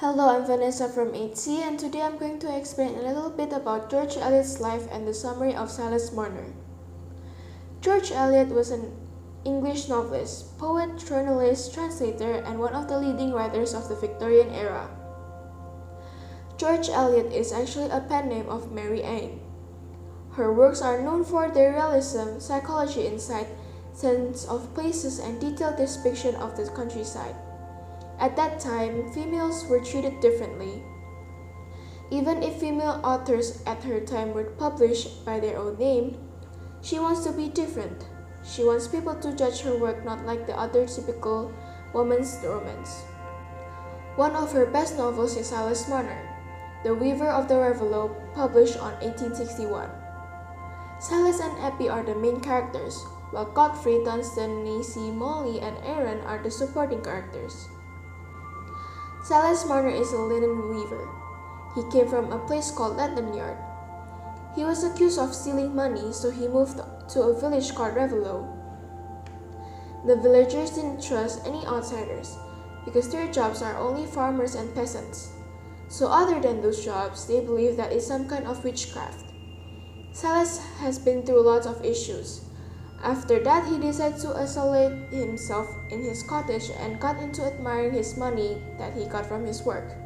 Hello, I'm Vanessa from 8C, and today I'm going to explain a little bit about George Eliot's life and the summary of Silas Marner. George Eliot was an English novelist, poet, journalist, translator, and one of the leading writers of the Victorian era. George Eliot is actually a pen name of Mary Ann. Her works are known for their realism, psychology insight, sense of places, and detailed depiction of the countryside. At that time, females were treated differently. Even if female authors at her time were published by their own name, she wants to be different. She wants people to judge her work not like the other typical woman's romance. One of her best novels is Silas Marner, The Weaver of the Ravello, published on 1861. Silas and Eppie are the main characters, while Godfrey, Dunstan, Nancy, Molly, and Aaron are the supporting characters. Silas Marner is a linen weaver. He came from a place called Lantern Yard. He was accused of stealing money, so he moved to a village called Ravello. The villagers didn't trust any outsiders because their jobs are only farmers and peasants. So other than those jobs, they believe that it's some kind of witchcraft. Silas has been through lots of issues. After that, he decided to isolate himself in his cottage and got into admiring his money that he got from his work.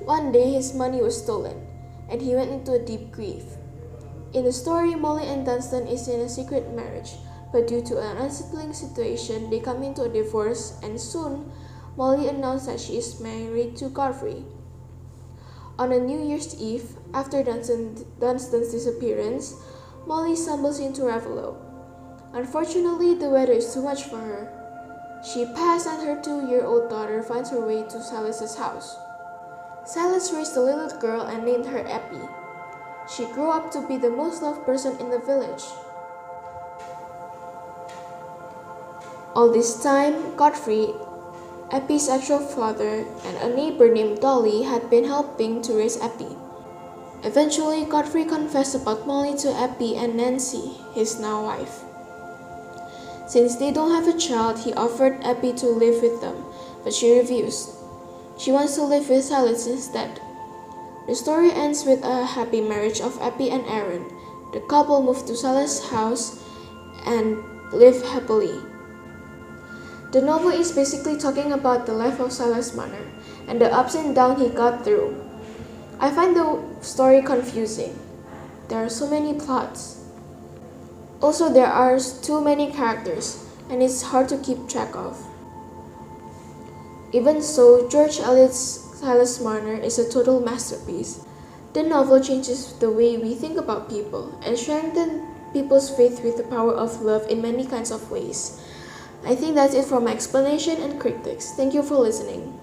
One day, his money was stolen, and he went into a deep grief. In the story, Molly and Dunstan is in a secret marriage, but due to an unsettling situation, they come into a divorce, and soon, Molly announced that she is married to Godfrey. On a New Year's Eve, after Dunstan's disappearance, Molly stumbles into Ravello. Unfortunately, the weather is too much for her. She passed and her 2-year-old daughter finds her way to Silas's house. Silas raised a little girl and named her Eppie. She grew up to be the most loved person in the village. All this time, Godfrey, Eppie's actual father, and a neighbor named Dolly had been helping to raise Eppie. Eventually, Godfrey confessed about Molly to Eppie and Nancy, his now wife. Since they don't have a child, he offered Eppie to live with them, but she refused. She wants to live with Silas instead. The story ends with a happy marriage of Eppie and Aaron. The couple moved to Silas' house and live happily. The novel is basically talking about the life of Silas Marner and the ups and downs he got through. I find the story confusing. There are so many plots. Also, there are too many characters, and it's hard to keep track of. Even so, George Eliot's Silas Marner is a total masterpiece. The novel changes the way we think about people and strengthens people's faith with the power of love in many kinds of ways. I think that's it for my explanation and critiques. Thank you for listening.